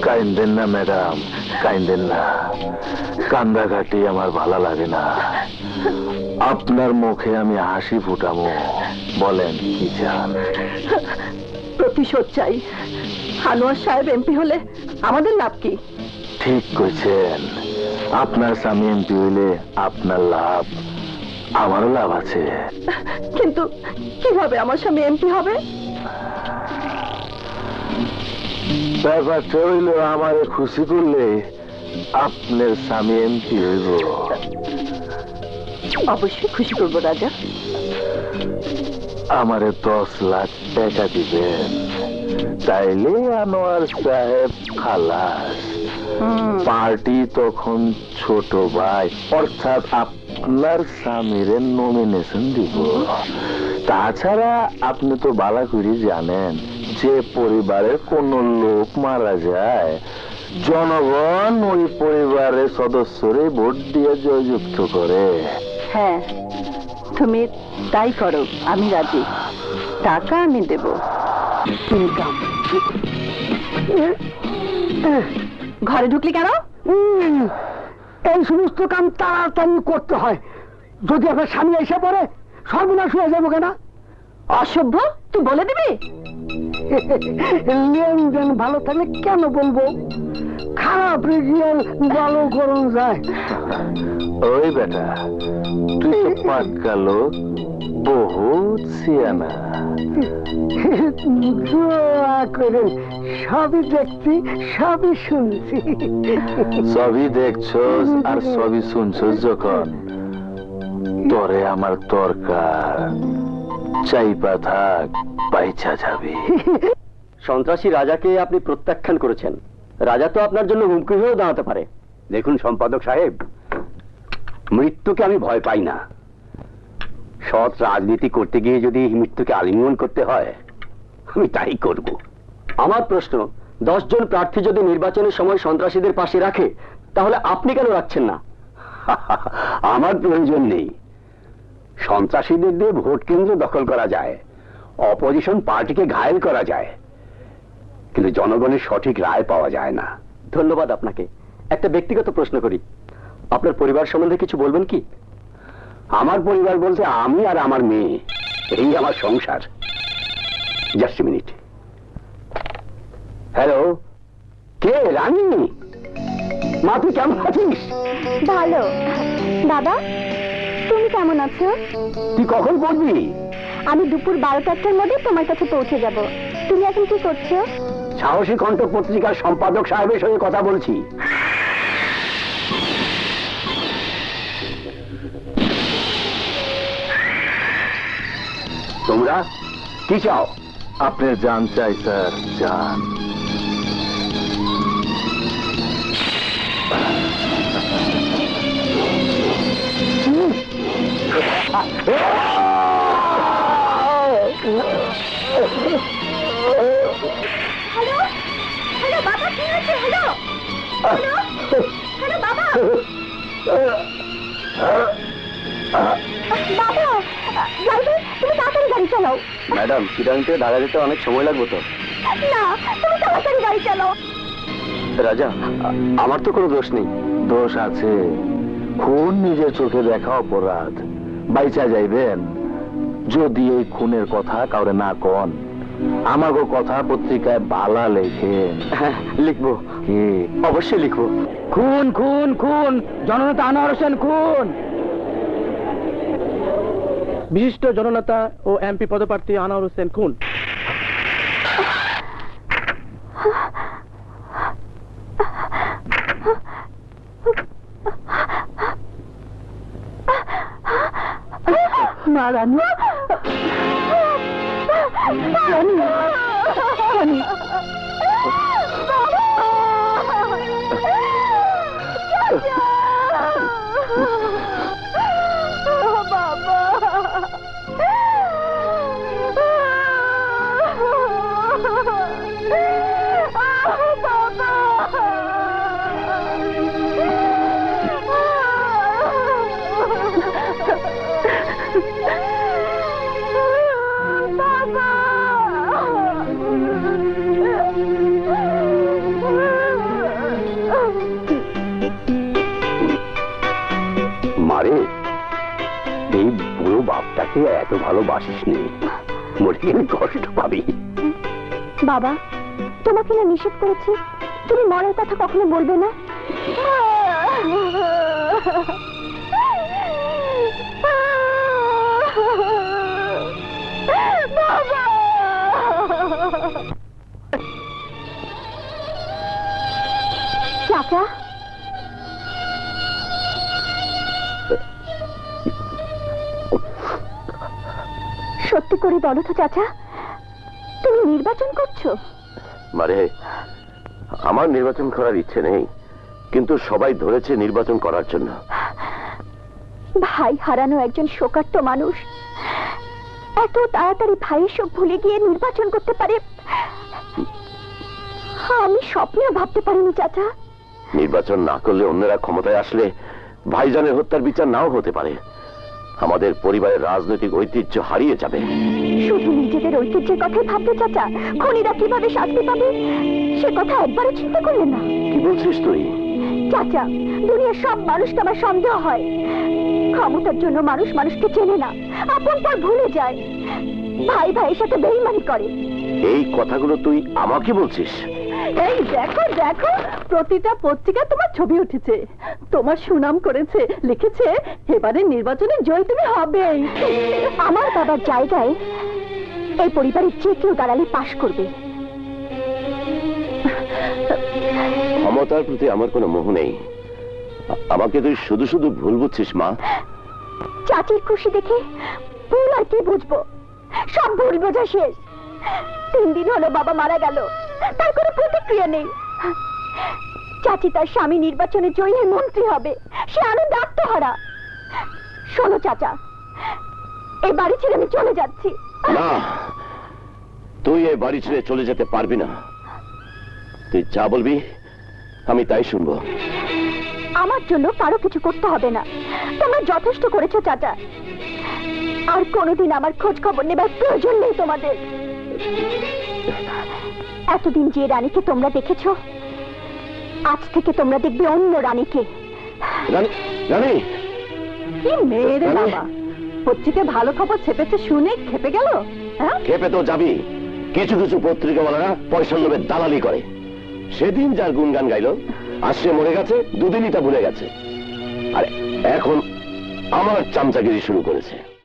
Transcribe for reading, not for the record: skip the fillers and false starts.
কাইন্দেন না ম্যাডাম, কাইন্দেন না। কান্দাঘাটি আমার ভালো লাগে না। আপনার মুখে আমি হাসি ফুটাবো। বলেন কি চান? প্রতিশোধ চাই। আনোয়ার সাহেব এমপি হলে আমাদের লাভ কি? ঠিক কইছেন। আপনার স্বামী এমপি হইলে আপনার লাভ, আমারও লাভ আছে। কিন্তু কিভাবে আমার স্বামী এমপি হবে? ব্যাপারটা হইল আমারে খুশি করলে আপনার স্বামী এমপি হইব। অবশ্যই খুশি করবো রাজা। আমারে 10 লাখ টাকা দিবেন, তাইলে আনোয়ার সাহেব খালাস। পার্টি তখন ছোট ভাই অর্থাৎ আপনার স্বামীর নমিনেশন দিব। তাছাড়া আপনি তো ভালো করে জানেন যে পরিবারের কোন লোক মারা যায়, জনগণ ওই পরিবারের সদস্যরে ভোট দিয়ে জয়যুক্ত করে। হ্যাঁ, তুমি তাই করো, আমি রাজি। টাকা আমি দেব। ঘরে ঢুকলি কেন? এই সমস্ত কাম তাড়াতাড়ি করতে হয়, যদি আপনার স্বামী এসে পড়ে সর্বনাশ হয়ে যাবো কেনা। অসভ্য, তুই বলে দিবি? লেনদেন ভালো থাকলে কেন বলবো? খারাপ রেগিয়ে ভালো করুন যায়। ওই বেটা, তুই তো পাক্কা লোক, বহুত সিয়ানা। দোয়া করে সবই দেখছি, সবই শুনছি। সবই দেখছস আর সবই শুনছস যখন, তরে আমার দরকার। চাইপা থাক, পাইছা যাবি। সন্ত্রাসী রাজাকে আপনি প্রত্যাখ্যান করেছেন। রাজা তো আপনার জন্য হুমকি হয়েও দাঁড়াতে পারে। দেখুন সম্পাদক সাহেব, মৃত্যুকে আমি ভয় পাই না। সৎ রাজনীতি করতে গিয়ে যদি মৃত্যুকে আলিঙ্গন করতে হয়, আমি তাই করব। আমার প্রশ্ন, 10 জন প্রার্থী যদি নির্বাচনের সময় সন্ত্রাসীদের পাশে রাখে, তাহলে আপনি কেন রাখছেন না? আমার প্রয়োজন নেই। সন্ত্রাসীদের দিয়ে ভোট কেন্দ্র দখল করা যায়, অপোজিশন পার্টিকে ঘায়েল করা যায়, কিন্তু জনগণের সঠিক রায় পাওয়া যায় না। ধন্যবাদ আপনাকে। একটা ব্যক্তিগত প্রশ্ন করি, আপনার পরিবার সম্বন্ধে কিছু বলবেন কি? আমার পরিবার বলতে আমি আর আমার মেয়ে, এই আমার সংসার। Just minute. হ্যালো, কে? রানী? মা, তুই কেমন আছিস? ভালো। বাবা, তুমি কেমন আছো? তুই কখন পড়বি? আমি দুপুর 12টার মধ্যে তোমার কাছে পৌঁছে যাব। তুমি এখন কি করছো? সাহসী কণ্ঠ পত্রিকার সম্পাদক সাহেবের সঙ্গে কথা বলছি। তোমরা কি চাও? আপনার জান চাই স্যার, জান। হ্যালো, হ্যালো বাবা, কি হয়েছে? হ্যালো, হ্যালো, হ্যালো বাবা। বাবা, ড্রাইভার, তুমি তাড়াতাড়ি গাড়ি চালাও। ম্যাডাম, চিটাগাং ঢাকা যেতে অনেক সময় লাগবে তো। না, তুমি তাড়াতাড়ি গাড়ি চালাও। রাজা, আমার তো কোনো দোষ নেই। দোষ আছে। খুন নিজের চোখে দেখা অপরাধ। বাইচা যাইবেন যদি এই খুনের কথা কাউরে না কন। আমাকে কথা পত্রিকায় বালা লেখেন। হ্যাঁ, লিখবো। কি? অবশ্যই লিখবো। খুন খুন খুন, জননেতা আনোয়ার হোসেন খুন। বিশিষ্ট জননেতা ও এমপি পদপ্রার্থী আনোয়ার হোসেন খুন। না রানী, রানী, রানী। বাবা আমাকে এত ভালোবাসিস নি, মরে গেলে কষ্ট পাবি। বাবা, তোমাকে না নিষেধ করেছি তুমি মরার কথা কখনো বলবে না। বাবা, চাচা, সত্যি করে বলো তো চাচা, তুমি নির্বাচন করছো? মানে আমার নির্বাচন করার ইচ্ছে নেই, কিন্তু সবাই ধরেছে নির্বাচন করার জন্য। ভাই হারানো একজন শোকার্ত মানুষ এত তাড়াতাড়ি ভাইয়ের সব ভুলে গিয়ে নির্বাচন করতে পারে আমি স্বপ্নেও ভাবতে পারিনি চাচা। নির্বাচন না করলে অন্যরা ক্ষমতায় আসলে ভাইজানের হত্যার বিচার নাও হতে পারে। আমাদের পরিবারের রাজনৈতিক ঐতিহ্য হারিয়ে যাবে। শুধু নিজেদের ঐতিহ্যের কথাই ভাবতে চাচা, খুনিরা কিভাবে শাস্তি পাবে সে কথা একবারও চিন্তা করলেন না? কি বলছিস তুই? চাচা, দুনিয়ার সব মানুষকে আমার সন্দেহ হয়। ক্ষমতার জন্য মানুষ মানুষকে চেনে না, আপন পর ভুলে যায়, ভাই ভাইয়ের সাথে বেইমানি করে। এই কথাগুলো তুই আমাকে বলছিস? এই দেখো দেখো, প্রতিটা পত্রিকা তোমার ছবি উঠেছে, তোমার সুনাম করেছে, লিখেছে এবারে নির্বাচনে জয় তুমি হবেই। আমার বাবার জায়গায় এই পরিবারের যে কেউ দাঁড়ালে পাশ করবে। ক্ষমতার প্রতি আমার কোনো মোহ নেই। আমাকে তুই শুধু শুধু ভুল বুঝছিস মা। চাচির খুশি দেখে ভুল আর কি বুঝবো, সব ভুল বোঝা শেষ। 3 দিন হলো বাবা মারা গেল, তার কোনো প্রতিক্রিয়া নেই। চাচি তার স্বামী নির্বাচনে জয়ী হয়ে মন্ত্রী হবে, সে আনন্দ আত্মহারা। শোনো চাচা, এই বাড়ি ছেড়ে আমি চলে যাচ্ছি। না, তুই এই বাড়ি ছেড়ে চলে যেতে পারবি না। তুই যা বলবি আমি তাই শুনবো। আমার জন্য কারো কিছু করতে হবে না, তোমরা যথেষ্ট করেছো চাচা। আর কোনোদিন আমার খোঁজ খবর নেবার প্রয়োজন নেই তোমাদের। এতদিন যে রানীকে তোমরা দেখেছো, আজ থেকে তোমরা দেখবে অন্য রানীকে। রানী, রানী, কি মেয়েরে বাবা, পত্রিকায় ভালো খবর ছেপেছে শুনে খেপে গেল। হ্যাঁ, খেপে তো যাবি। কিছু কিছু পত্রিকাওয়ালারা পয়সার লোভে দালালি করে। সেদিন যার গুণগান গাইলো, আজ সে মরে গেছে, দুদিনই তা ভুলে গেছে। আর এখন আমার চামচাগিরি শুরু করেছে।